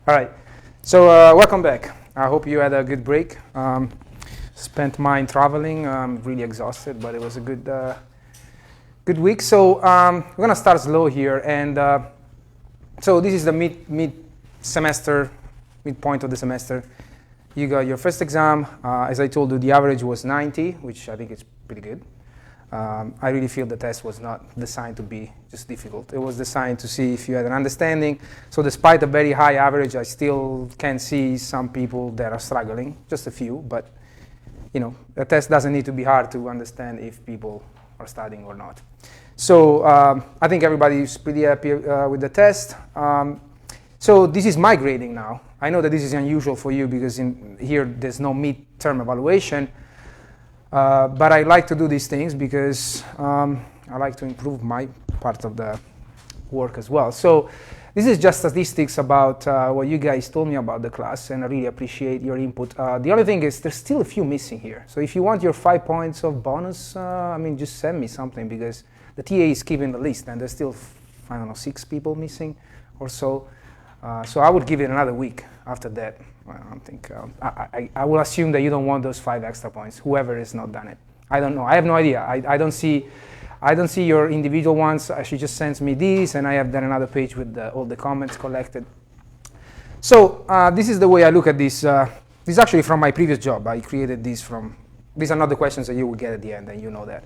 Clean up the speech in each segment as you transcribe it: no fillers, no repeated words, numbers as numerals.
All right, so welcome back. I hope you had a good break. Spent mine traveling. I'm really exhausted, but it was a good week. So we're gonna start slow here, and so this is the mid-semester, midpoint of the semester. You got your first exam. As I told you, the average was 90, which I think is pretty good. I really feel the test was not designed to be just difficult. It was designed to see if you had an understanding. So despite a very high average, I still can see some people that are struggling, just a few. But you know, the test doesn't need to be hard to understand if people are studying or not. So I think everybody is pretty happy with the test. So this is my grading now. I know that this is unusual for you because in here there's no midterm evaluation. But I like to do these things because I like to improve my part of the work as well. So this is just statistics about what you guys told me about the class, and I really appreciate your input. The other thing is there's still a few missing here. So if you want your 5 points of bonus, I mean, just send me something because the TA is keeping the list, and there's still, I don't know, 6 people missing or so. So I would give it another week after that. I don't think I will assume that you don't want those 5 extra points. Whoever has not done it, I don't know. I have no idea. I don't see your individual ones. She just sends me these, and I have done another page with all the comments collected. So this is the way I look at this. This is actually from my previous job. I created these from. These are not the questions that you will get at the end, and you know that.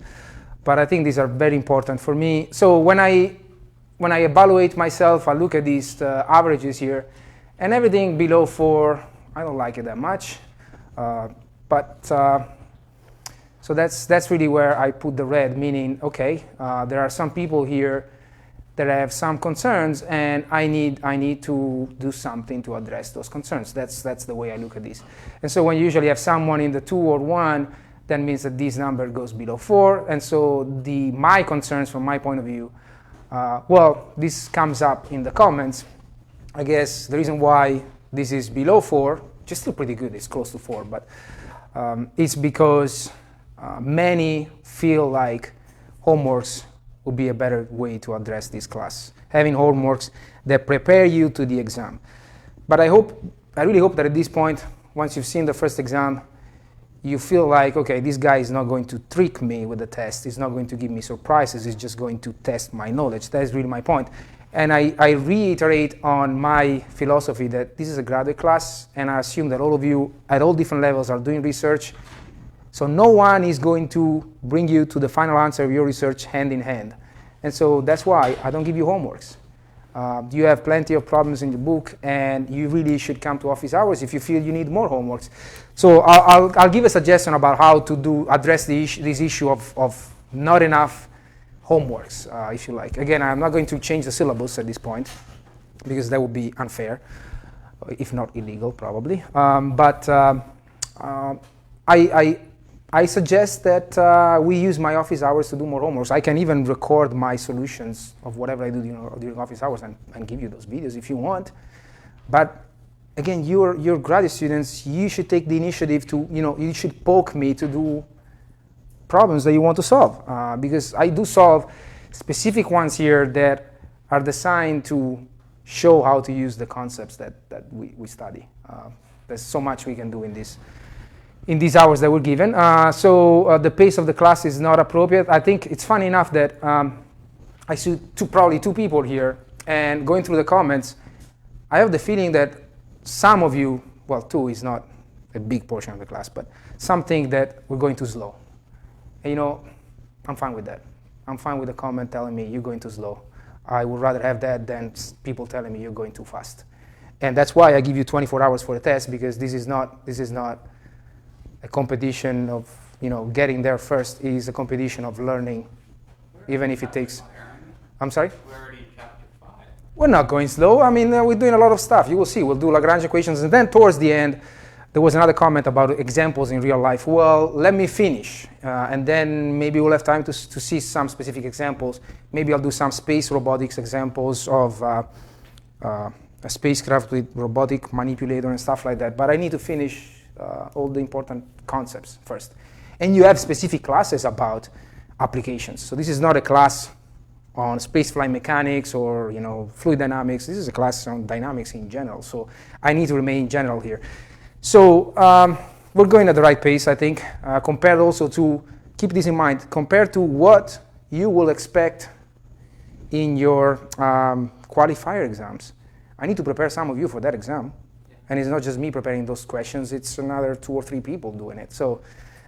But I think these are very important for me. So when I evaluate myself, I look at these averages here. And everything below 4, I don't like it that much. So that's really where I put the red, meaning, okay, there are some people here that have some concerns, and I need to do something to address those concerns. That's the way I look at this. And so when you usually have someone in the 2 or 1, that means that this number goes below 4. And so my concerns from my point of view, well, this comes up in the comments. I guess the reason why this is below 4, which is still pretty good, it's close to 4, but it's because many feel like homeworks would be a better way to address this class. Having homeworks that prepare you to the exam. But I really hope that at this point, once you've seen the first exam, you feel like, okay, this guy is not going to trick me with the test. He's not going to give me surprises. He's just going to test my knowledge. That is really my point. And I reiterate on my philosophy that this is a graduate class, and I assume that all of you at all different levels are doing research. So no one is going to bring you to the final answer of your research hand in hand. And so that's why I don't give you homeworks. You have plenty of problems in the book, and you really should come to office hours if you feel you need more homeworks. So I'll give a suggestion about how to address this issue of not enough homeworks, if you like. Again, I'm not going to change the syllabus at this point because that would be unfair, if not illegal, probably. But I suggest that we use my office hours to do more homeworks. I can even record my solutions of whatever I do during office hours and give you those videos if you want. But again, you're graduate students. You should take the initiative to, you should poke me to do problems that you want to solve, because I do solve specific ones here that are designed to show how to use the concepts that we study. There's so much we can do in these hours that we're given. So the pace of the class is not appropriate. I think it's funny enough that I see probably 2 people here, and going through the comments, I have the feeling that some of you, well, 2 is not a big portion of the class, but some think that we're going too slow. And I'm fine with that. I'm fine with a comment telling me you're going too slow. I would rather have that than people telling me you're going too fast. And that's why I give you 24 hours for the test, because this is not a competition of getting there first. It is a competition of learning, even if it takes. I'm sorry? We're already in chapter 5. We're not going slow. I mean, we're doing a lot of stuff. You will see. We'll do Lagrange equations, and then towards the end, there was another comment about examples in real life. Well, let me finish, and then maybe we'll have time to see some specific examples. Maybe I'll do some space robotics examples of a spacecraft with robotic manipulator and stuff like that. But I need to finish all the important concepts first. And you have specific classes about applications. So this is not a class on spaceflight mechanics or fluid dynamics. This is a class on dynamics in general, so I need to remain general here. So we're going at the right pace, I think, compared also to, keep this in mind, compared to what you will expect in your qualifier exams. I need to prepare some of you for that exam. And it's not just me preparing those questions, it's another 2 or 3 people doing it. So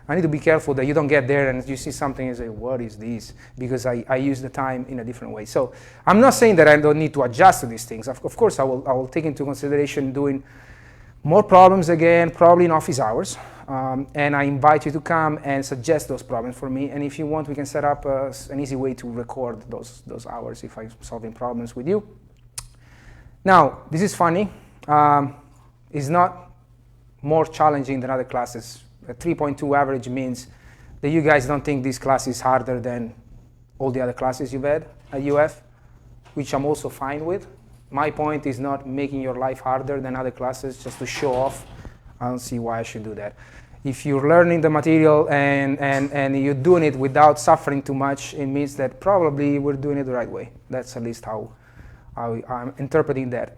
I need to be careful that you don't get there and you see something and say, what is this? Because I use the time in a different way. So I'm not saying that I don't need to adjust to these things. Of course, I will take into consideration doing more problems again, probably in office hours. And I invite you to come and suggest those problems for me. And if you want, we can set up an easy way to record those hours if I'm solving problems with you. Now, this is funny. It's not more challenging than other classes. A 3.2 average means that you guys don't think this class is harder than all the other classes you've had at UF, which I'm also fine with. My point is not making your life harder than other classes just to show off. I don't see why I should do that. If you're learning the material and you're doing it without suffering too much, it means that probably we're doing it the right way. That's at least how I'm interpreting that.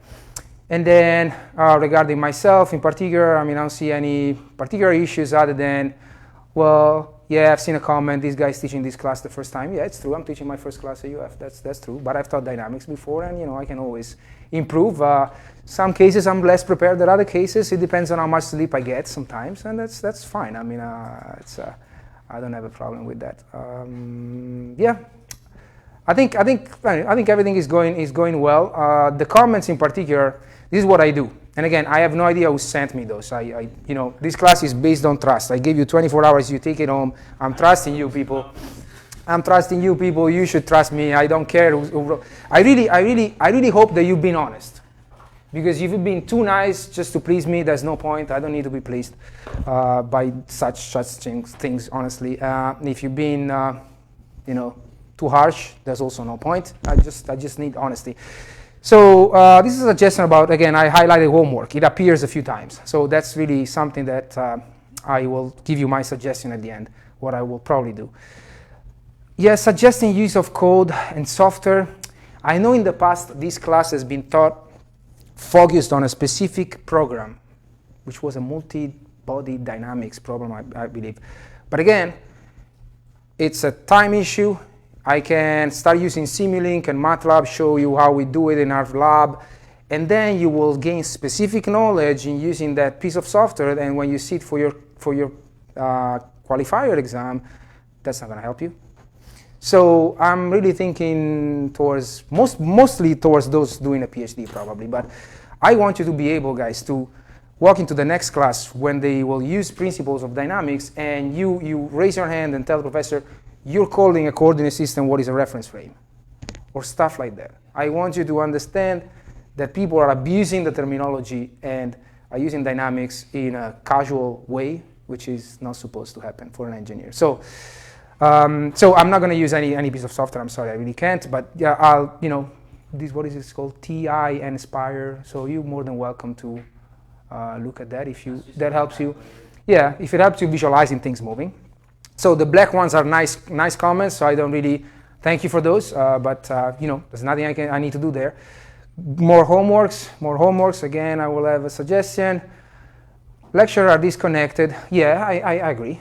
And then regarding myself in particular, I don't see any particular issues other than, well, yeah, I've seen a comment, this guy's teaching this class the first time. Yeah, it's true, I'm teaching my first class at UF, that's true. But I've taught dynamics before and I can always improve. Some cases I'm less prepared than other cases. It depends on how much sleep I get sometimes, and that's fine. I don't have a problem with that. Yeah. I think everything is going well. The comments in particular, this is what I do. And again, I have no idea who sent me those. This class is based on trust. I give you 24 hours, you take it home. I'm trusting you people. You should trust me. I don't care who. I really hope that you've been honest. Because if you've been too nice just to please me, there's no point. I don't need to be pleased by such things, honestly. If you've been, too harsh, there's also no point. I just need honesty. So this is a suggestion about, again, I highlighted homework. It appears a few times. So that's really something that I will give you my suggestion at the end, what I will probably do. Yeah, suggesting use of code and software. I know in the past this class has been taught focused on a specific program, which was a multi-body dynamics problem, I believe. But again, it's a time issue. I can start using Simulink and MATLAB, show you how we do it in our lab, and then you will gain specific knowledge in using that piece of software, and when you sit for your qualifier exam, that's not going to help you. So I'm really thinking towards, mostly towards those doing a PhD probably, but I want you to be able, guys, to walk into the next class when they will use principles of dynamics, and you raise your hand and tell the professor, you're calling a coordinate system what is a reference frame, or stuff like that. I want you to understand that people are abusing the terminology and are using dynamics in a casual way, which is not supposed to happen for an engineer. So I'm not going to use any piece of software. I'm sorry, I really can't. But yeah, what is this called? TI and Inspire. So you're more than welcome to look at that if that helps you. Yeah, if it helps you visualizing things moving. So the black ones are nice comments. So I don't really thank you for those. But there's nothing I need to do there. More homeworks. Again, I will have a suggestion. Lectures are disconnected. Yeah, I agree.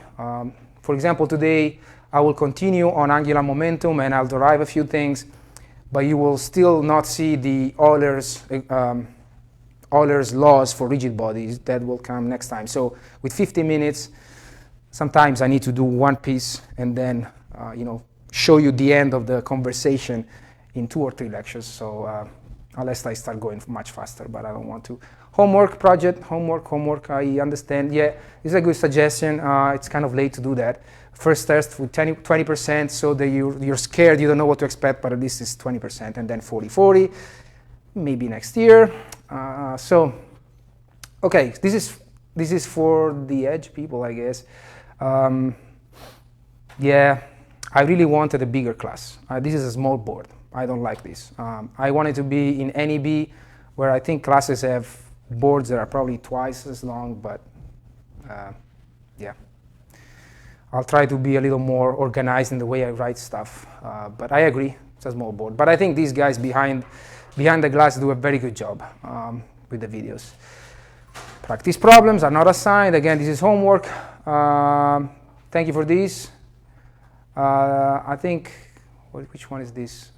For example, today I will continue on angular momentum and I'll derive a few things, but you will still not see the Euler's laws for rigid bodies. That will come next time. So with 50 minutes, sometimes I need to do one piece and then show you the end of the conversation in 2 or 3 lectures. So unless I start going much faster, but I don't want to. Homework, I understand. Yeah, it's a good suggestion. It's kind of late to do that. First test with 20%, so that you're scared, you don't know what to expect, but at least it's 20%, and then 40-40, maybe next year. So, okay, this is for the edge people, I guess. Yeah, I really wanted a bigger class. This is a small board. I don't like this. I want it to be in NEB, where I think classes have boards that are probably twice as long, but yeah. I'll try to be a little more organized in the way I write stuff. But I agree, it's a small board. But I think these guys behind the glass do a very good job with the videos. Practice problems are not assigned. Again, this is homework. Thank you for this. I think, which one is this?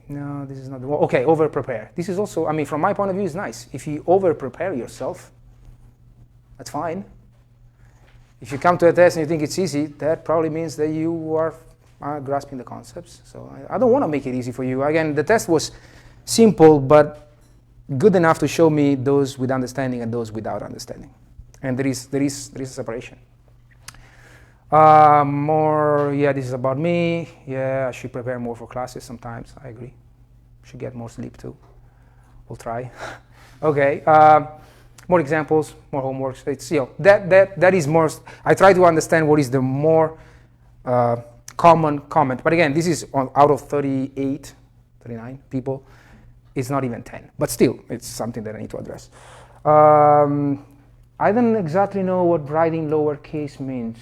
No, this is not the one. Okay, over-prepare. This is also, I mean, from my point of view, it's nice. If you over-prepare yourself, that's fine. If you come to a test and you think it's easy, that probably means that you are grasping the concepts. So I don't want to make it easy for you. Again, the test was simple, but good enough to show me those with understanding and those without understanding. And there is a separation. This is about me. Yeah, I should prepare more for classes sometimes. I agree. Should get more sleep too. We'll try. Okay. More examples, more homeworks. It's, that is more. I try to understand what is the more common comment. But again, this is out of 38, 39 people. It's not even 10. But still, it's something that I need to address. I don't exactly know what writing lowercase means.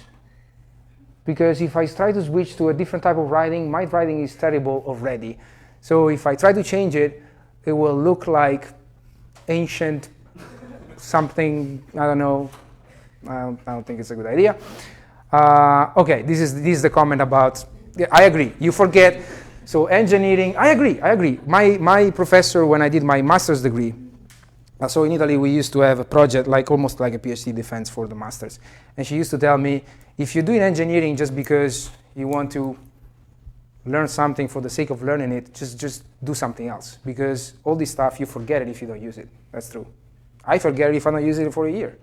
Because if I try to switch to a different type of writing, my writing is terrible already. So if I try to change it, it will look like ancient something, I don't know. I don't think it's a good idea. Okay, this is the comment about, I agree, you forget. So engineering, I agree. My professor, when I did my master's degree, so in Italy we used to have a project almost like a PhD defense for the masters. And she used to tell me, if you're doing engineering just because you want to learn something for the sake of learning it, just do something else. Because all this stuff, you forget it if you don't use it. That's true. I forget it if I don't use it for a year.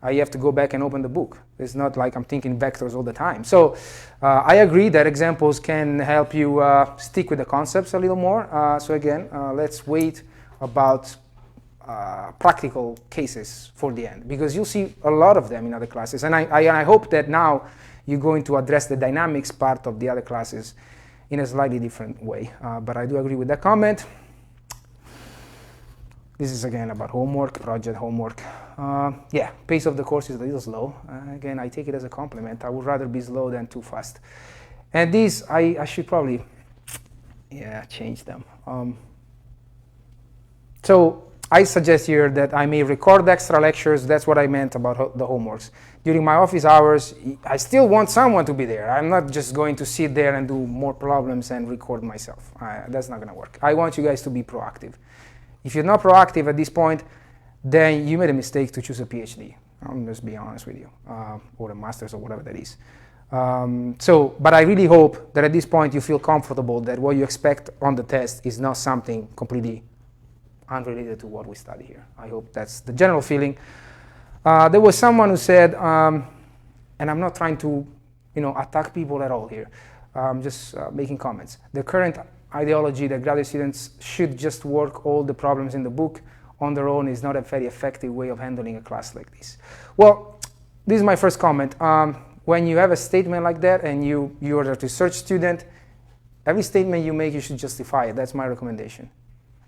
I have to go back and open the book. It's not like I'm thinking vectors all the time. So I agree that examples can help you stick with the concepts a little more. So again, let's wait about practical cases for the end, because you'll see a lot of them in other classes. And I hope that now you're going to address the dynamics part of the other classes in a slightly different way. But I do agree with that comment. This is again about homework, project homework. Yeah, pace of the course is a little slow. Again, I take it as a compliment. I would rather be slow than too fast. And these, I should probably, change them. So I suggest here that I may record extra lectures. That's what I meant about the homeworks. During my office hours, I still want someone to be there. I'm not just going to sit there and do more problems and record myself. That's not going to work. I want you guys to be proactive. If you're not proactive at this point, then you made a mistake to choose a PhD. I'm just being honest with you, or a master's or whatever that is. But I really hope that at this point you feel comfortable that what you expect on the test is not something completely unrelated to what we study here. I hope that's the general feeling. There was someone who said, and I'm not trying to, attack people at all here. I'm just making comments. The current ideology that graduate students should just work all the problems in the book on their own is not a very effective way of handling a class like this. Well, this is my first comment. When you have a statement like that and you are a research student, every statement you make, you should justify it. That's my recommendation.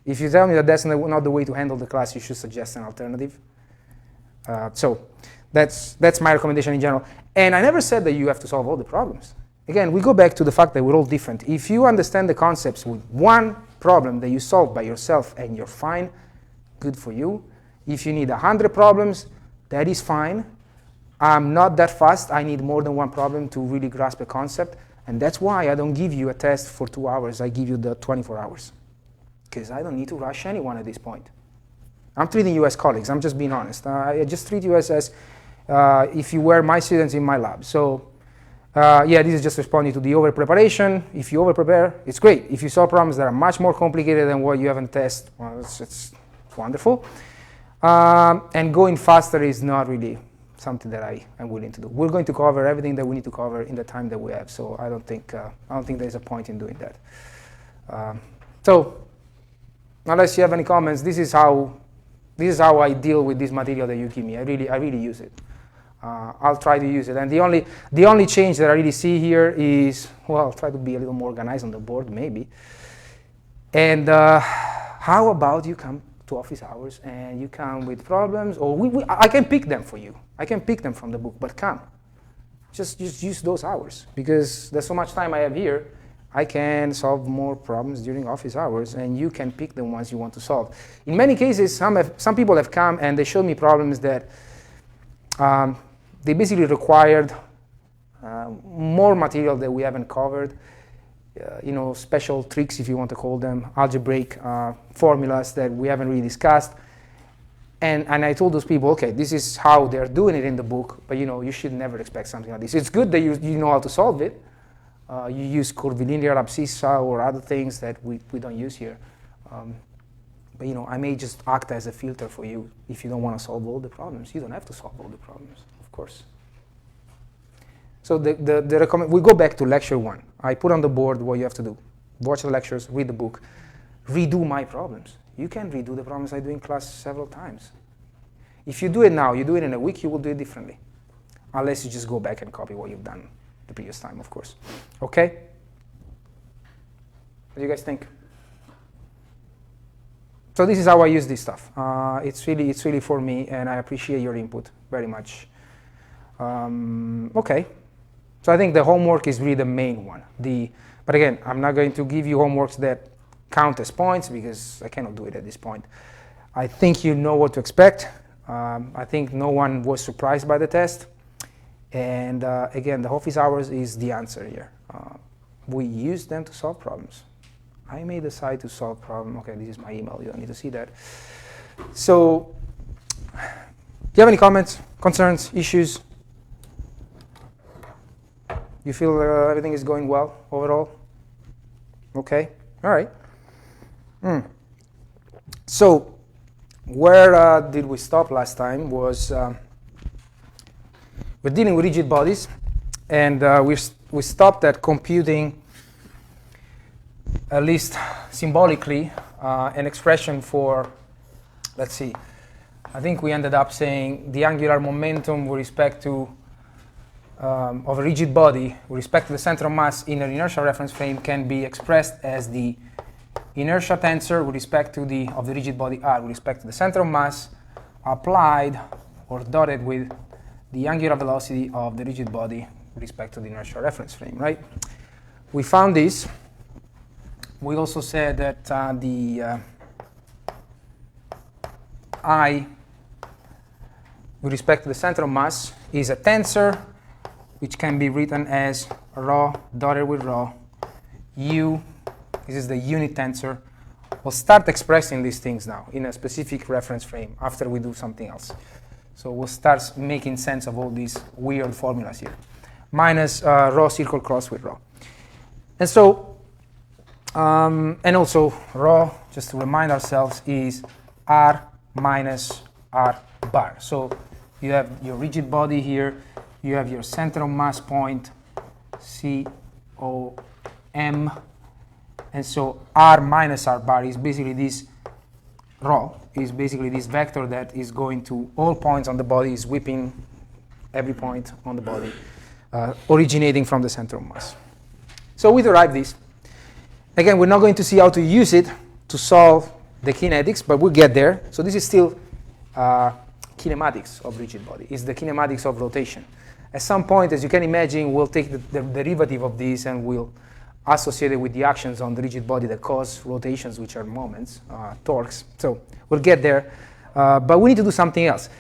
If you tell me that that's not the way to handle the class, you should suggest an alternative. So that's my recommendation in general. And I never said that you have to solve all the problems. Again, we go back to the fact that we're all different. If you understand the concepts with one problem that you solve by yourself and you're fine, good for you. If you need 100 problems, that is fine. I'm not that fast. I need more than one problem to really grasp a concept. And that's why I don't give you a test for 2 hours. I give you the 24 hours. Because I don't need to rush anyone at this point. I'm treating you as colleagues. I'm just being honest. I just treat you as if you were my students in my lab. So this is just responding to the over-preparation. If you over-prepare, it's great. If you solve problems that are much more complicated than what you have in test, well, it's wonderful. And going faster is not really something that I'm willing to do. We're going to cover everything that we need to cover in the time that we have. So I don't think there's a point in doing that. So unless you have any comments, this is how I deal with this material that you give me. I really use it. I'll try to use it. And the only change that I really see here is, well, try to be a little more organized on the board, maybe. And how about you come to office hours and you come with problems, or I can pick them for you. I can pick them from the book, but come. Just use those hours, because there's so much time I have here. I can solve more problems during office hours, and you can pick the ones you want to solve. In many cases, some people have come and they showed me problems that they basically required more material that we haven't covered, special tricks, if you want to call them, algebraic formulas that we haven't really discussed. And I told those people, okay, this is how they're doing it in the book, but you should never expect something like this. It's good that you know how to solve it. You use curvilinear abscissa or other things that we don't use here. But I may just act as a filter for you if you don't want to solve all the problems. You don't have to solve all the problems, of course. So we go back to lecture 1. I put on the board what you have to do. Watch the lectures, read the book, redo my problems. You can redo the problems I do in class several times. If you do it now, you do it in a week, you will do it differently. Unless you just go back and copy what you've done the previous time, of course. Okay? What do you guys think? So this is how I use this stuff. It's really for me, and I appreciate your input very much. Okay. So I think the homework is really the main one. But again, I'm not going to give you homeworks that count as points because I cannot do it at this point. I think you know what to expect. I think no one was surprised by the test. And again, the office hours is the answer here. We use them to solve problems. I may decide to solve problem. Okay, this is my email. You don't need to see that. So, do you have any comments, concerns, issues? You feel everything is going well overall? Okay, all right. So, where did we stop last time was we're dealing with rigid bodies, and we stopped at computing, at least symbolically, an expression for, let's see, I think we ended up saying the angular momentum with respect to of a rigid body with respect to the center of mass in an inertial reference frame can be expressed as the inertia tensor with respect to the rigid body R with respect to the center of mass applied or dotted with the angular velocity of the rigid body with respect to the inertial reference frame, right? We found this. We also said that the I with respect to the center of mass is a tensor which can be written as rho dotted with rho u. This is the unit tensor. We'll start expressing these things now in a specific reference frame after we do something else. So we'll start making sense of all these weird formulas here. Minus rho circle cross with rho. And so, and also rho, just to remind ourselves, is r minus r bar. So you have your rigid body here. You have your center of mass point, COM. And so r minus r bar is basically this rho, is basically this vector that is going to all points on the body, is whipping every point on the body, originating from the center of mass. So we derive this. Again, we're not going to see how to use it to solve the kinetics, but we'll get there. So this is still kinematics of rigid body. It's the kinematics of rotation. At some point, as you can imagine, we'll take the derivative of this and we'll associate it with the actions on the rigid body that cause rotations, which are moments, torques. So we'll get there. But we need to do something else.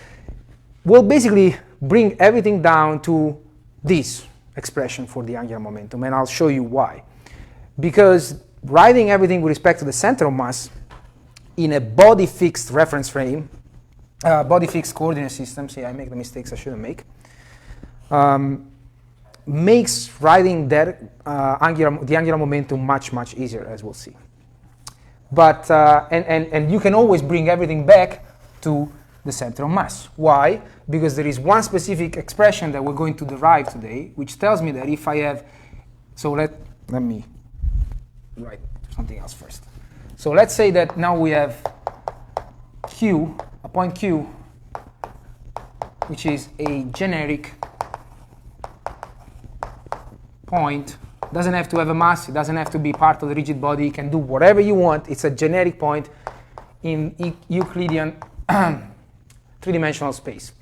We'll basically bring everything down to this expression for the angular momentum, and I'll show you why. Because writing everything with respect to the center of mass in a body-fixed reference frame, body-fixed coordinate system, see, I make the mistakes I shouldn't make, makes writing that the angular momentum much, much easier, as we'll see. But, and you can always bring everything back to the center of mass. Why? Because there is one specific expression that we're going to derive today, which tells me that if I have, so let me write something else first. So let's say that now we have Q, a point Q, which is a generic point. Doesn't have to have a mass, it doesn't have to be part of the rigid body, you can do whatever you want. It's a generic point in Euclidean three-dimensional space.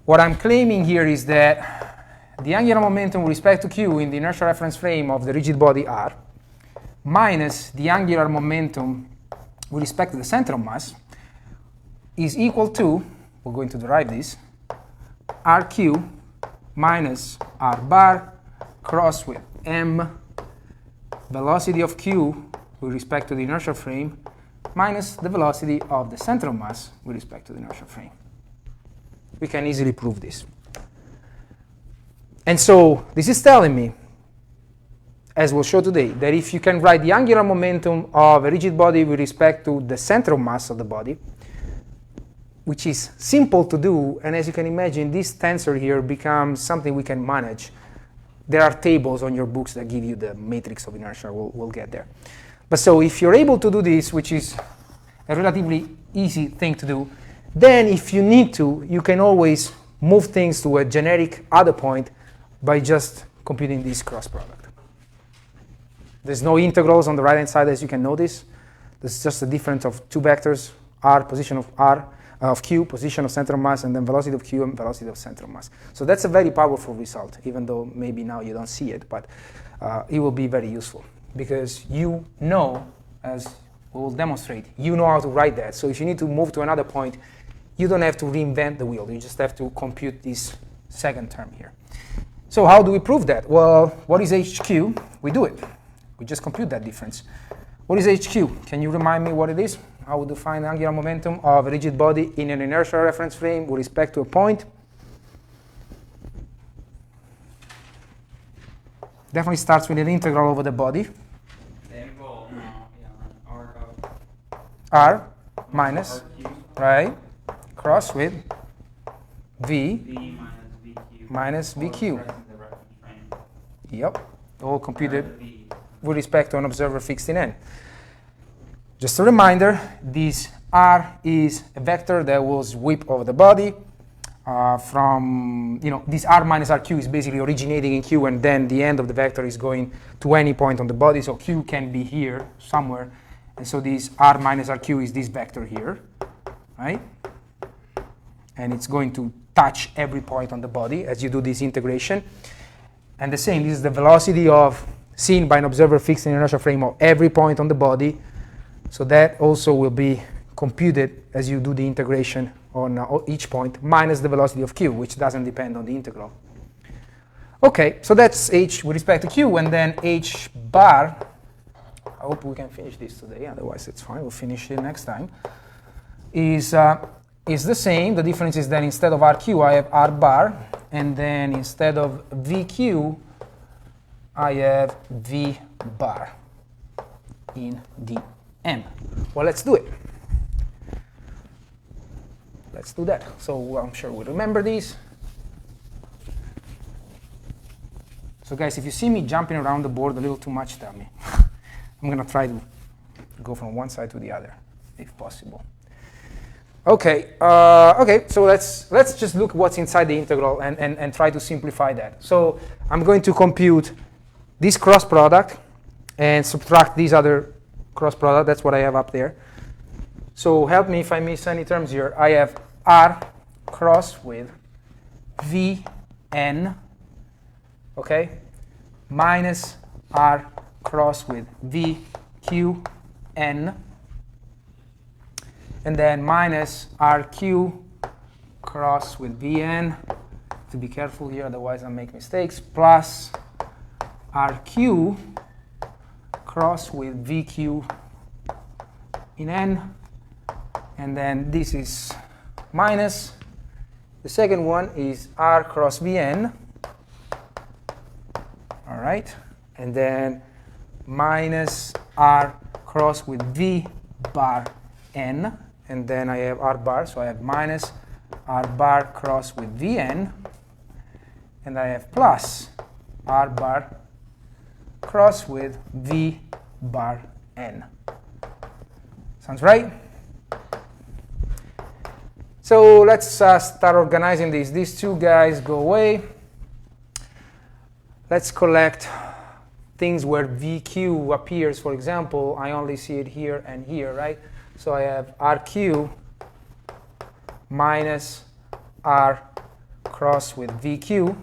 What I'm claiming here is that the angular momentum with respect to q in the inertial reference frame of the rigid body r minus the angular momentum with respect to the center of mass is equal to, we're going to derive this, rq minus r bar cross with m velocity of q with respect to the inertial frame minus the velocity of the center of mass with respect to the inertial frame. We can easily prove this. And so this is telling me, as we'll show today, that if you can write the angular momentum of a rigid body with respect to the center of mass of the body, which is simple to do, and as you can imagine, this tensor here becomes something we can manage. There are tables on your books that give you the matrix of inertia. We'll get there. But so if you're able to do this, which is a relatively easy thing to do, then if you need to, you can always move things to a generic other point by just computing this cross product. There's no integrals on the right-hand side, as you can notice. There's just a difference of two vectors, r, position of q, position of center of mass, and then velocity of q and velocity of center of mass. So that's a very powerful result, even though maybe now you don't see it, but it will be very useful. Because you know, as we will demonstrate, you know how to write that. So if you need to move to another point, you don't have to reinvent the wheel. You just have to compute this second term here. So how do we prove that? Well, what is HQ? We do it. We just compute that difference. What is HQ? Can you remind me what it is? How would you find angular momentum of a rigid body in an inertial reference frame with respect to a point? Definitely starts with an integral over the body. R minus, right, cross with V minus VQ. Yep, all computed with respect to an observer fixed in N. Just a reminder, this R is a vector that will sweep over the body. This R minus RQ is basically originating in Q, and then the end of the vector is going to any point on the body. So Q can be here somewhere. And so this R minus RQ is this vector here, right? And it's going to touch every point on the body as you do this integration. And the same, this is the velocity of seen by an observer fixed in an inertial frame of every point on the body. So that also will be computed as you do the integration on each point, minus the velocity of q, which doesn't depend on the integral. OK, so that's h with respect to q, and then h bar. I hope we can finish this today, otherwise it's fine. We'll finish it next time. Is the same. The difference is that instead of RQ, I have R bar, and then instead of VQ, I have V bar in the M. Well, let's do it. Let's do that. So I'm sure we remember these. So guys, if you see me jumping around the board a little too much, tell me. I'm going to try to go from one side to the other, if possible. OK, so let's just look what's inside the integral and try to simplify that. So I'm going to compute this cross product and subtract these other cross product. That's what I have up there. So help me if I miss any terms here. I have R cross with Vn, OK, minus R cross with VQn, and then minus RQ cross with Vn. To be careful here, otherwise I'll make mistakes. Plus RQ cross with VQ in N. And then this is minus. The second one is R cross Vn. All right. And then minus R cross with V bar N. And then I have R bar, so I have minus R bar cross with Vn. And I have plus R bar cross with V bar N. Sounds right? So let's start organizing these. These two guys go away. Let's collect things where VQ appears. For example, I only see it here and here, right? So I have RQ minus R cross with VQ.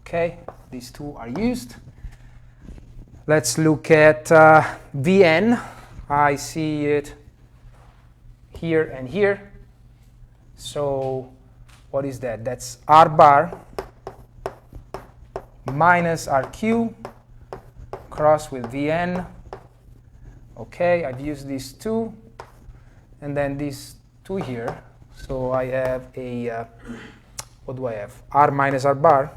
Okay, these two are used. Let's look at Vn. I see it here and here. So what is that? That's R bar minus RQ cross with Vn. Okay, I've used these two, and then these two here. So I have a, what do I have? R minus R bar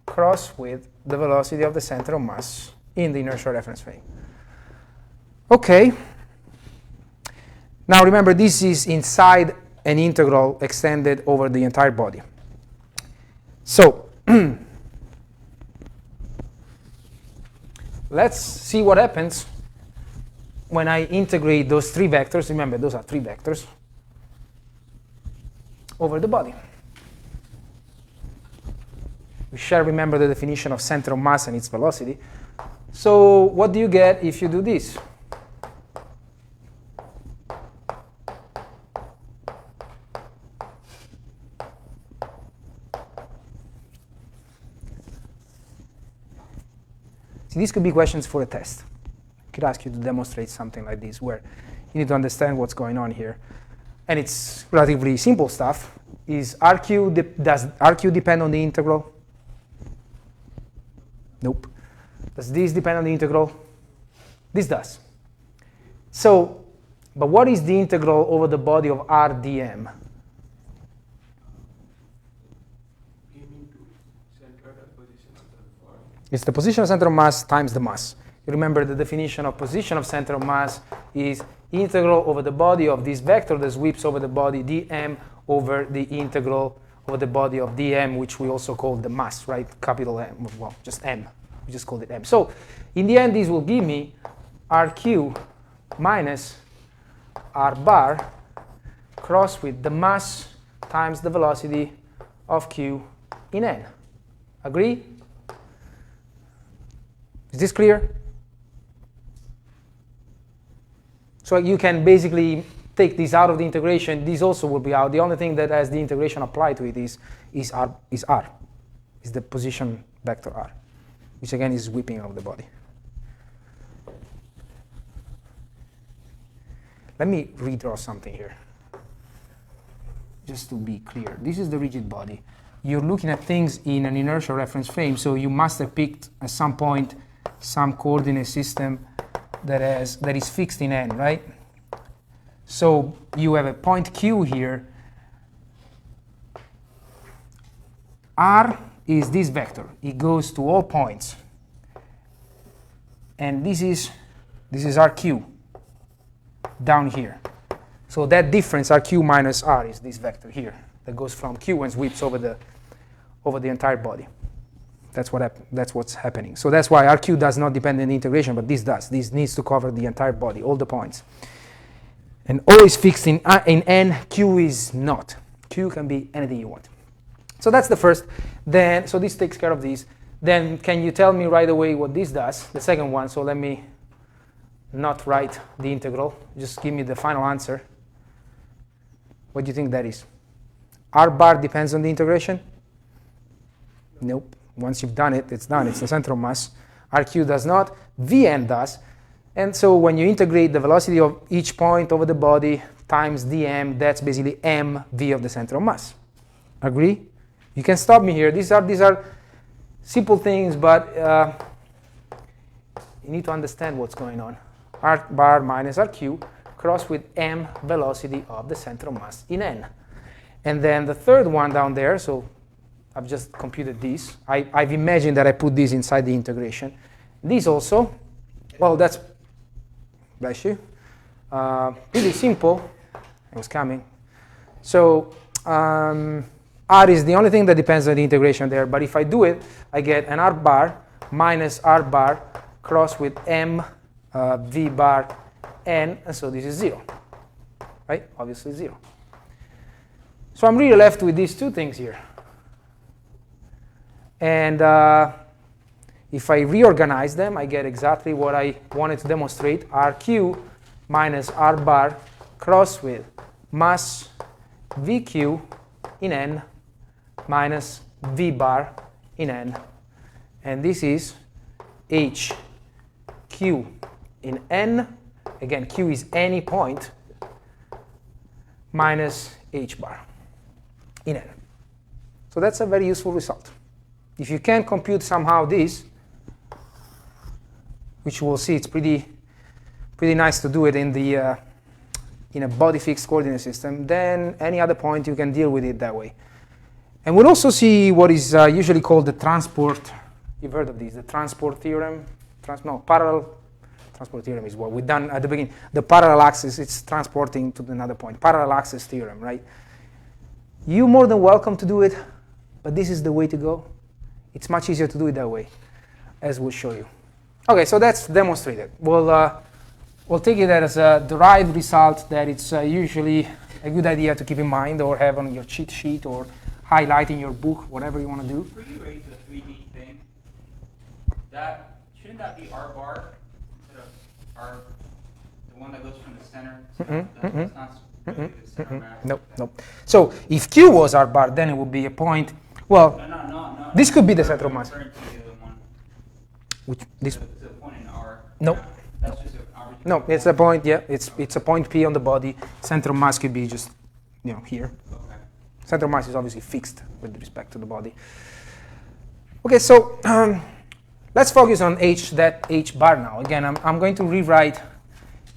cross with the velocity of the center of mass in the inertial reference frame. Okay. Now remember, this is inside an integral extended over the entire body. So let's see what happens when I integrate those three vectors. Remember, those are three vectors over the body. We shall remember the definition of center of mass and its velocity. So what do you get if you do this? See, these could be questions for a test. I could ask you to demonstrate something like this where you need to understand what's going on here. And it's relatively simple stuff. Does RQ depend on the integral? Nope. Does this depend on the integral? This does. So, but what is the integral over the body of R dm? It's the position of center of mass times the mass. You remember the definition of position of center of mass is integral over the body of this vector that sweeps over the body dm over the integral over the body of dm, which we also call the mass, right? Capital M, well, just m. We just called it m. So in the end, this will give me RQ minus R bar cross with the mass times the velocity of Q in n. Agree? Is this clear? So you can basically take this out of the integration. This also will be out. The only thing that has the integration applied to it is R, is the position vector R, which again is sweeping over the body. Let me redraw something here, just to be clear. This is the rigid body. You're looking at things in an inertial reference frame, so you must have picked at some point some coordinate system that is fixed in n, right? So you have a point Q here. R is this vector. It goes to all points. And this is RQ down here. So that difference, RQ minus R, is this vector here that goes from Q and sweeps over the entire body. That's what's happening. So that's why RQ does not depend on the integration, but this does. This needs to cover the entire body, all the points. And O is fixed in N, Q is not. Q can be anything you want. So that's the first. Then, so this takes care of these. Then can you tell me right away what this does? The second one, so let me not write the integral. Just give me the final answer. What do you think that is? R bar depends on the integration? Nope. Once you've done it, it's done. It's the center of mass. RQ does not. Vn does. And so when you integrate the velocity of each point over the body times dm, that's basically mv of the center of mass. Agree? You can stop me here. These are simple things, but you need to understand what's going on. R bar minus RQ cross with m velocity of the center of mass in n. And then the third one down there, so I've just computed this. I've imagined that I put this inside the integration. This also, well, that's, bless you, really simple. It was coming. So R is the only thing that depends on the integration there. But if I do it, I get an R bar minus R bar cross with m v bar n. And so this is 0, right? Obviously 0. So I'm really left with these two things here. And if I reorganize them, I get exactly what I wanted to demonstrate. RQ minus R bar cross with mass VQ in n minus V bar in n. And this is h q in n. Again, q is any point minus h bar in n. So that's a very useful result. If you can compute somehow this, which we'll see, it's pretty nice to do it in the in a body fixed coordinate system, then any other point you can deal with it that way. And we'll also see what is usually called the transport. You've heard of these, the transport theorem. Parallel transport theorem is what we've done at the beginning. The parallel axis, it's transporting to another point. Parallel axis theorem, right? You're more than welcome to do it, but this is the way to go. It's much easier to do it that way, as we'll show you. OK, so that's demonstrated. We'll take it as a derived result that it's usually a good idea to keep in mind or have on your cheat sheet or highlight in your book, whatever you want to do. For you raise the 3D thing, shouldn't that be R bar instead of R, the one that goes from the center? That's not really the center mass. Nope. So if Q was R bar, then it would be a point. Well, no. This could be the center of mass. Which this? The point in R. No. That's just an arbitrary. No, it's a point. Yeah, it's a point P on the body. Center of mass could be just, here. Okay. Center of mass is obviously fixed with respect to the body. Okay, so let's focus on h bar now. Again, I'm going to rewrite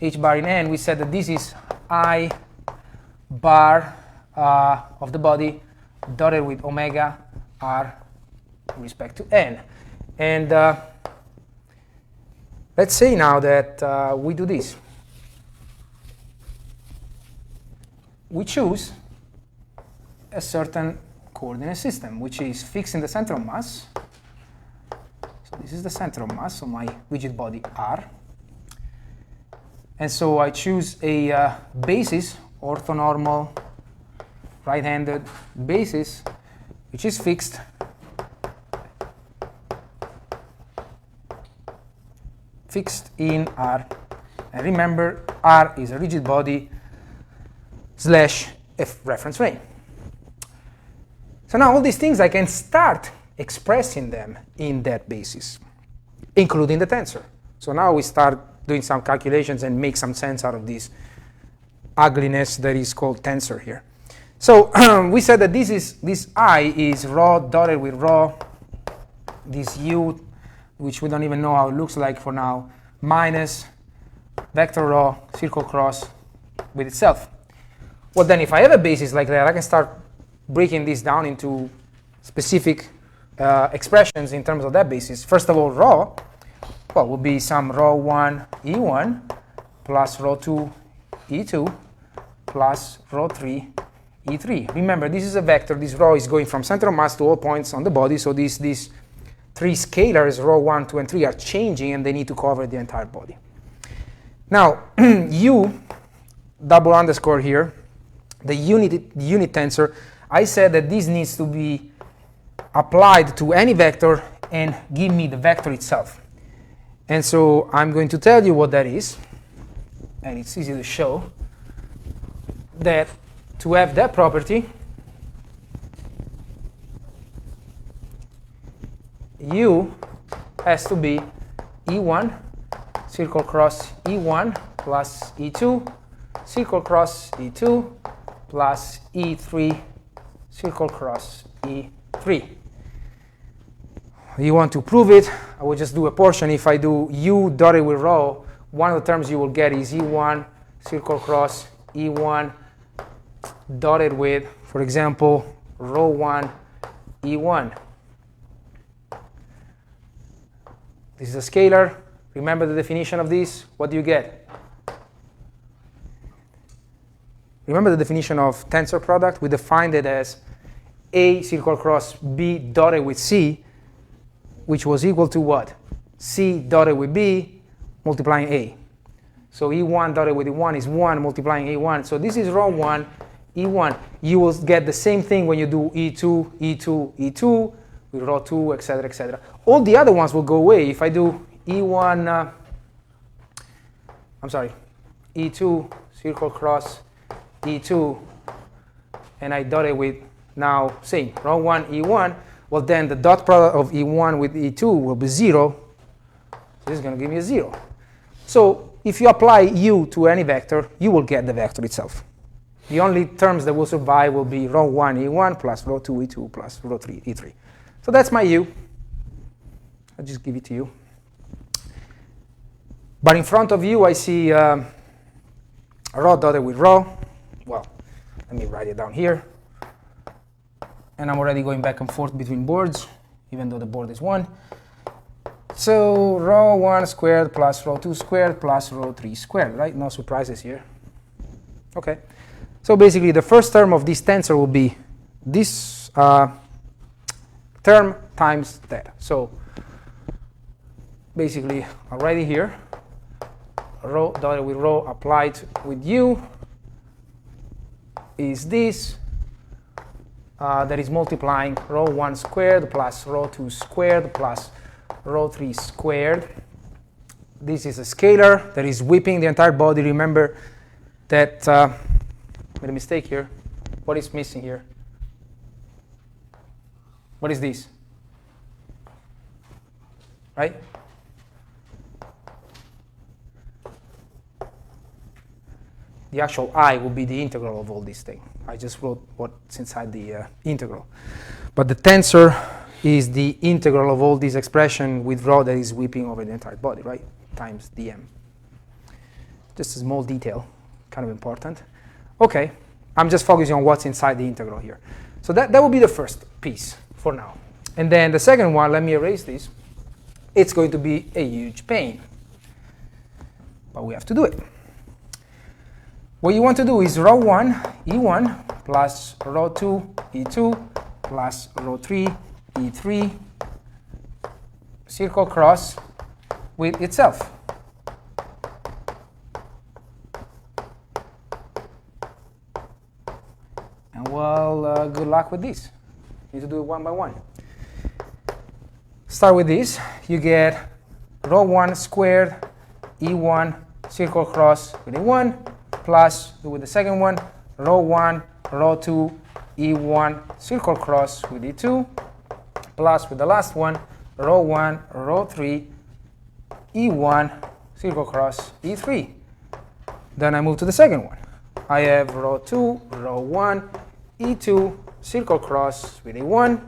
h bar in n. We said that this is I bar of the body dotted with omega r with respect to n. And let's say now that we do this. We choose a certain coordinate system, which is fixed in the center of mass. So this is the center of mass of my rigid body R. And so I choose a basis, orthonormal, right-handed basis, which is fixed in R. And remember, R is a rigid body / a reference frame. So now all these things, I can start expressing them in that basis, including the tensor. So now we start doing some calculations and make some sense out of this ugliness that is called tensor here. So we said that this I is rho dotted with rho, this U, which we don't even know how it looks like for now, minus vector rho, circle cross with itself. Well, then if I have a basis like that, I can start breaking this down into specific expressions in terms of that basis. First of all, rho, well, would be some rho 1 E1 plus rho 2 E2 plus rho 3 E3. Remember, this is a vector. This rho is going from center of mass to all points on the body. So these three scalars, rho 1, 2, and 3, are changing, and they need to cover the entire body. Now, U, double underscore here, the unit tensor, I said that this needs to be applied to any vector and give me the vector itself. And so I'm going to tell you what that is, and it's easy to show that to have that property, U has to be E1 circle cross E1 plus E2 circle cross E2 plus E3 circle cross E3. You want to prove it, I will just do a portion. If I do U dotted with rho, one of the terms you will get is E1 circle cross E1 dotted with, for example, rho 1 E1. This is a scalar. Remember the definition of this? What do you get? Remember the definition of tensor product? We defined it as A circle cross B dotted with C, which was equal to what? C dotted with B multiplying A. So E1 dotted with E1 is 1 multiplying A1. So this is rho 1, E1. You will get the same thing when you do E2, E2, E2, with rho 2, etc., etc. All the other ones will go away. If I do E1, E2 circle cross E2, and I dot it with now same rho 1 E1, well, then the dot product of E1 with E2 will be 0. So this is going to give me a 0. So if you apply U to any vector, you will get the vector itself. The only terms that will survive will be rho 1 E1 plus rho 2 E2 plus rho 3 E3. So that's my U. I'll just give it to you. But in front of you, I see rho dotted with rho. Well, let me write it down here. And I'm already going back and forth between boards, even though the board is 1. So rho 1 squared plus rho 2 squared plus rho 3 squared, right? No surprises here. OK. So basically, the first term of this tensor will be this term times that. So basically, I'll write it here. Rho dotted with rho applied with U is this. That is multiplying rho 1 squared plus rho 2 squared plus rho 3 squared. This is a scalar that is whipping the entire body. Remember that made a mistake here. What is missing here? What is this? Right? The actual I will be the integral of all these things. I just wrote what's inside the integral. But the tensor is the integral of all this expression with rho that is whipping over the entire body, right? Times dm. Just a small detail, kind of important. OK, I'm just focusing on what's inside the integral here. So that will be the first piece for now. And then the second one, let me erase this. It's going to be a huge pain. But we have to do it. What you want to do is rho 1 E1 plus rho 2 E2 plus rho 3 E3 circle cross with itself. And well, good luck with this. You need to do it one by one. Start with this. You get rho 1 squared E1 circle cross with E1 plus, do with the second one, rho 1 rho 2 E1 circle cross with E2 plus with the last one, rho 1 rho 3 E1 circle cross E3. Then I move to the second one. I have rho 2 rho 1 E2 circle cross with E1.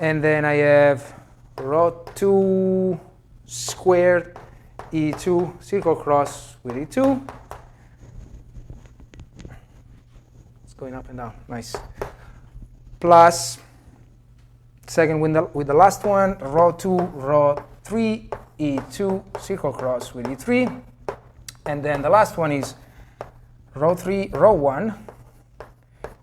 And then I have rho 2 squared E2 circle cross with E2. It's going up and down. Nice. Plus, second with the last one, rho 2 rho 3 E2 circle cross with E3. And then the last one is rho 3 rho 1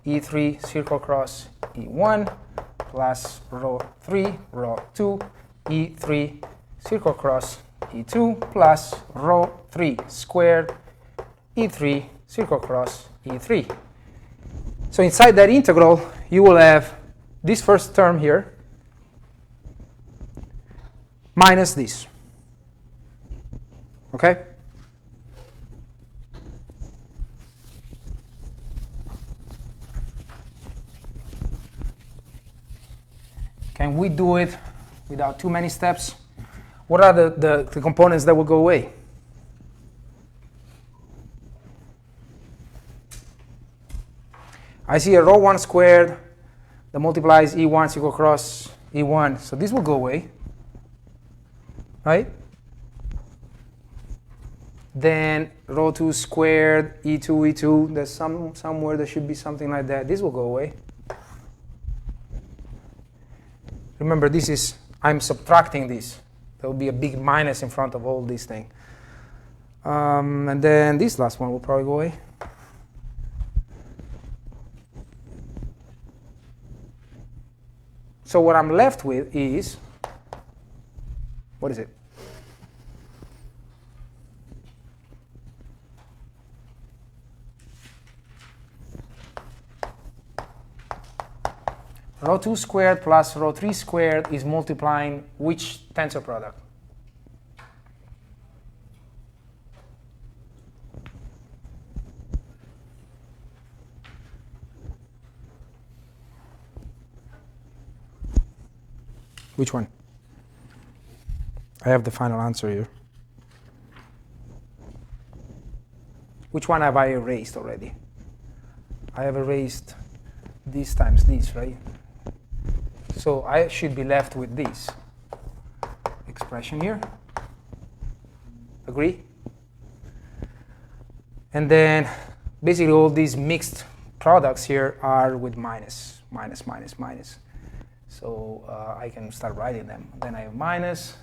E3 circle cross E1 plus rho 3 rho 2 E3 circle cross E2 plus rho 3 squared E3 circle cross E3. So inside that integral, you will have this first term here minus this. Okay? Can we do it without too many steps? What are the components that will go away? I see a rho 1 squared that multiplies E1 circle cross E1. So this will go away, right? Then rho 2 squared E2 E2. There's somewhere there should be something like that. This will go away. Remember, this is, I'm subtracting this. There will be a big minus in front of all these things. And then this last one will probably go away. So what I'm left with is, what is it? Rho 2 squared plus rho 3 squared is multiplying which tensor product? Which one? I have the final answer here. Which one have I erased already? I have erased this times this, right? So I should be left with this expression here. Agree? And then basically all these mixed products here are with minus, minus, minus, minus. So I can start writing them. Then I have minus.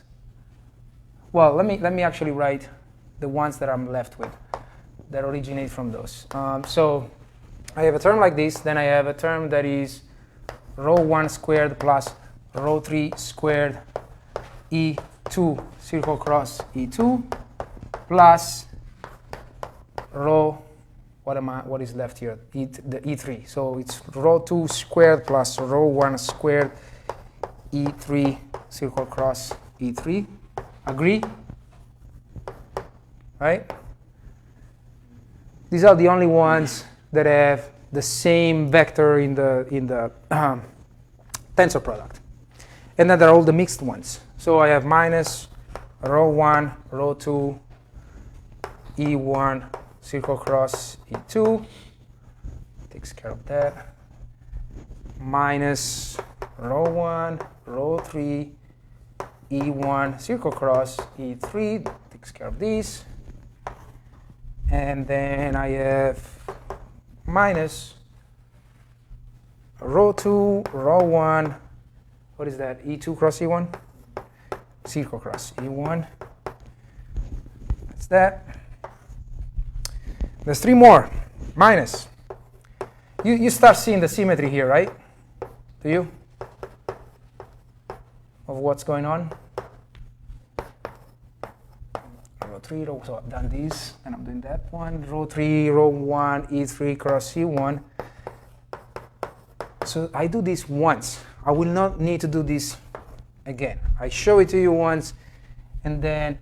Well, let me actually write the ones that I'm left with that originate from those. So I have a term like this. Then I have a term that is rho 1 squared plus rho 3 squared E2 circle cross E2 plus rho, what is left here? The E3. So it's rho 2 squared plus rho 1 squared E3 circle cross E3. Agree? Right? These are the only ones that have the same vector in the tensor product. And then there are all the mixed ones. So I have minus rho 1, rho 2, E1, circle cross E2. Takes care of that. Minus rho 1, rho 3, E1, circle cross E3. Takes care of these. And then I have minus rho 2, rho 1, what is that, E2 cross E1? Circle cross E1. That's that. There's three more. Minus. You start seeing the symmetry here, right? Do you? Of what's going on? Rho 3, so I've done this, and I'm doing that one. Rho 3, rho 1, E3 cross E1. So I do this once. I will not need to do this again. I show it to you once, and then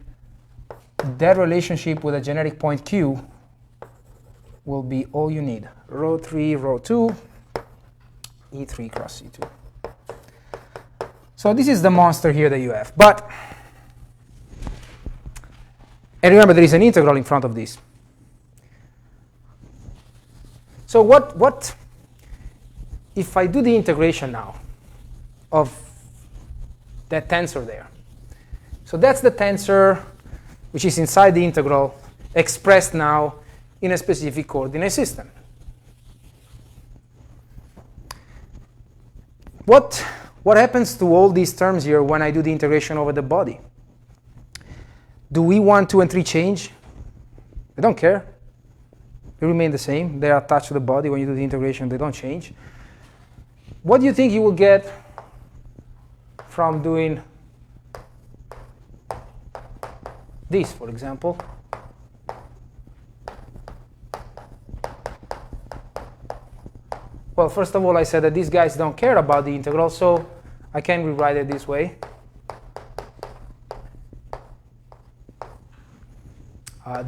that relationship with a generic point Q will be all you need. Rho 3, rho 2, E3 cross E2. So this is the monster here that you have. But, and remember, there is an integral in front of this. So what if I do the integration now of that tensor there? So that's the tensor which is inside the integral expressed now in a specific coordinate system. What happens to all these terms here when I do the integration over the body? Do E1, 2, and 3 change? They don't care. They remain the same. They are attached to the body. When you do the integration, they don't change. What do you think you will get from doing this, for example? Well, first of all, I said that these guys don't care about the integral, so I can rewrite it this way.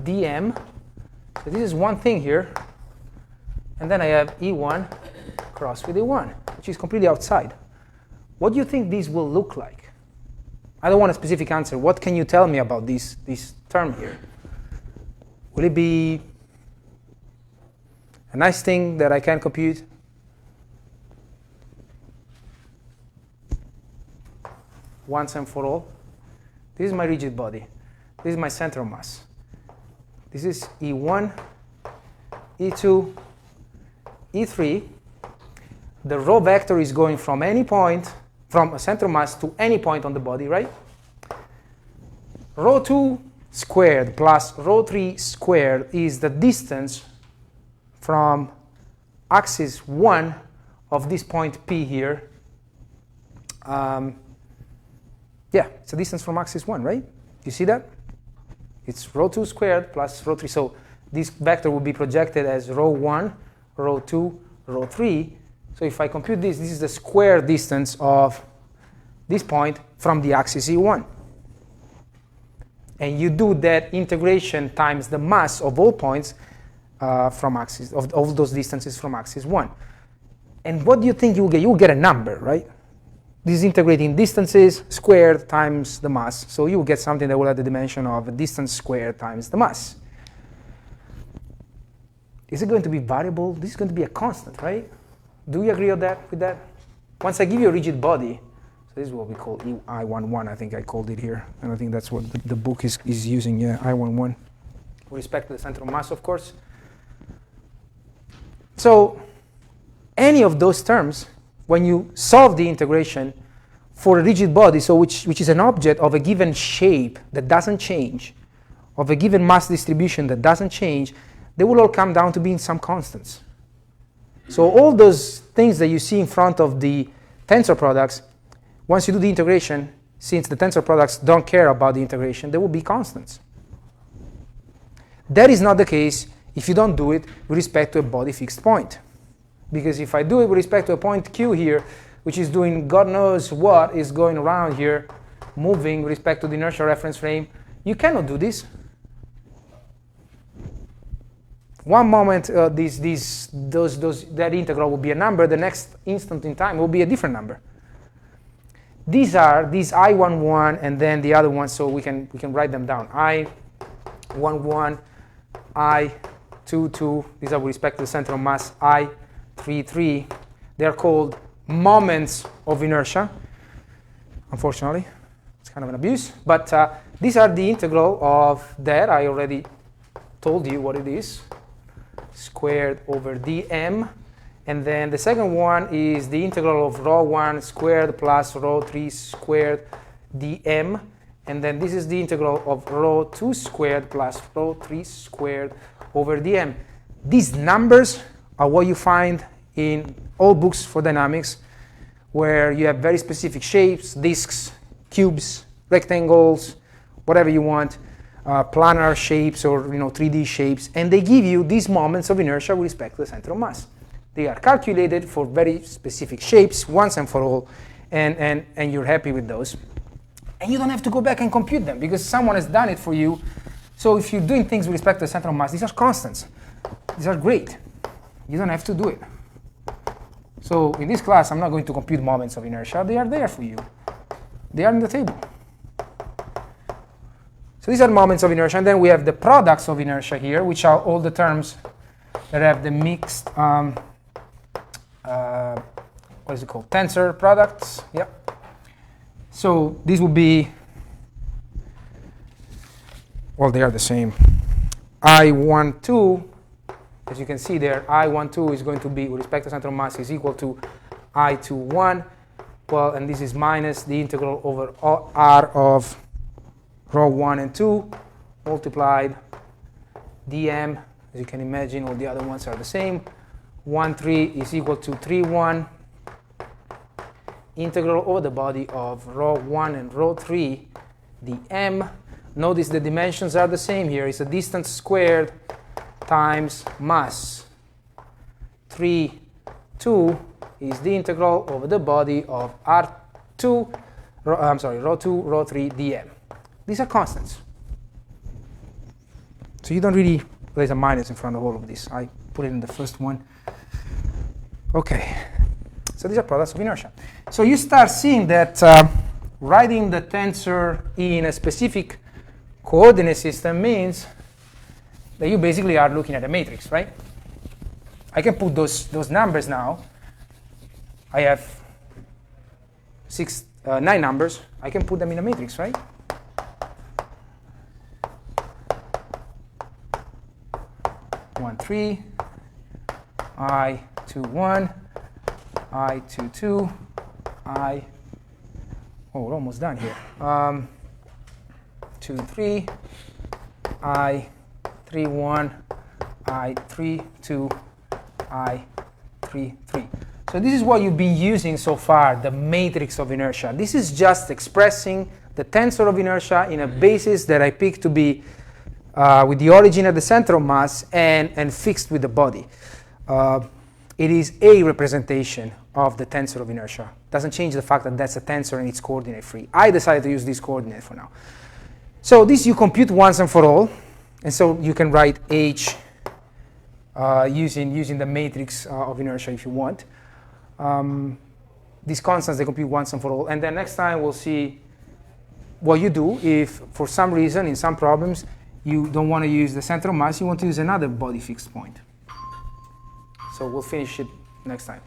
dm, so this is one thing here, and then I have E1 cross with E1, which is completely outside. What do you think this will look like? I don't want a specific answer. What can you tell me about this term here? Will it be a nice thing that I can compute? Once and for all. This is my rigid body. This is my center of mass. This is E1, E2, E3. The rho vector is going from any point, from a center of mass to any point on the body, right? Rho 2 squared plus rho 3 squared is the distance from axis 1 of this point P here. Yeah, it's a distance from axis 1, right? You see that? It's rho 2 squared plus rho 3. So this vector will be projected as rho 1, rho 2, rho 3. So if I compute this, this is the square distance of this point from the axis E1. And you do that integration times the mass of all points from axis, of all those distances from axis 1. And what do you think you will get? You will get a number, right? this is integrating distances squared times the mass. So you will get something that will have the dimension of a distance squared times the mass. Is it going to be variable? This is going to be a constant, right? Do you agree with that? Once I give you a rigid body, so this is what we call I11, I think I called it here. And I think that's what the book is using, yeah, I11. With respect to the center of mass, of course. So any of those terms, when you solve the integration for a rigid body, so which is an object of a given shape that doesn't change, of a given mass distribution that doesn't change, they will all come down to being some constants. So all those things that you see in front of the tensor products, once you do the integration, since the tensor products don't care about the integration, they will be constants. That is not the case if you don't do it with respect to a body fixed point. Because if I do it with respect to a point Q here, which is doing God knows what is going around here, moving with respect to the inertial reference frame, you cannot do this. One moment that integral will be a number, the next instant in time will be a different number. These are these I11 and then the other ones, so we can write them down. I11, I22, these are with respect to the center of mass, I33. They are called moments of inertia. Unfortunately, it's kind of an abuse. But these are the integral of that. I already told you what it is. Squared over dm. And then the second one is the integral of ρ1 squared plus ρ3 squared dm. And then this is the integral of ρ2 squared plus ρ3 squared over dm. These numbers are what you find in all books for dynamics, where you have very specific shapes, disks, cubes, rectangles, whatever you want, planar shapes or 3D shapes, and they give you these moments of inertia with respect to the center of mass. They are calculated for very specific shapes once and for all, and you're happy with those. And you don't have to go back and compute them because someone has done it for you. So if you're doing things with respect to the center of mass, these are constants. These are great. You don't have to do it. So in this class, I'm not going to compute moments of inertia. They are there for you. They are in the table. So these are moments of inertia. And then we have the products of inertia here, which are all the terms that have the mixed, what is it called? Tensor products. Yep. So these would be, well, they are the same. I12, as you can see there, I12 is going to be, with respect to center of mass, is equal to I21. Well, and this is minus the integral over R of ρ1 and 2 multiplied dm. As you can imagine, all the other ones are the same. 1, 3 is equal to 3, 1 integral over the body of ρ1 and ρ3 dm. Notice the dimensions are the same here. It's a distance squared times mass. 3, 2 is the integral over the body of ρ2, ρ3 dm. These are constants. So you don't really, there's a minus in front of all of this. I put it in the first one. Okay. So these are products of inertia. So you start seeing that writing the tensor in a specific coordinate system means that you basically are looking at a matrix, right? I can put those numbers now. I have 9 numbers. I can put them in a matrix, right? I 3, I21, I22, we're almost done here. 2, 3, I31, I32, I33. So this is what you've been using so far, the matrix of inertia. This is just expressing the tensor of inertia in a basis that I pick to be with the origin at the center of mass and fixed with the body. It is a representation of the tensor of inertia. Doesn't change the fact that that's a tensor and it's coordinate free. I decided to use this coordinate for now. So this you compute once and for all, and so you can write H using the matrix of inertia if you want. these constants, they compute once and for all. And then next time we'll see what you do if, for some reason, in some problems, you don't want to use the center of mass, you want to use another body fixed point. So we'll finish it next time.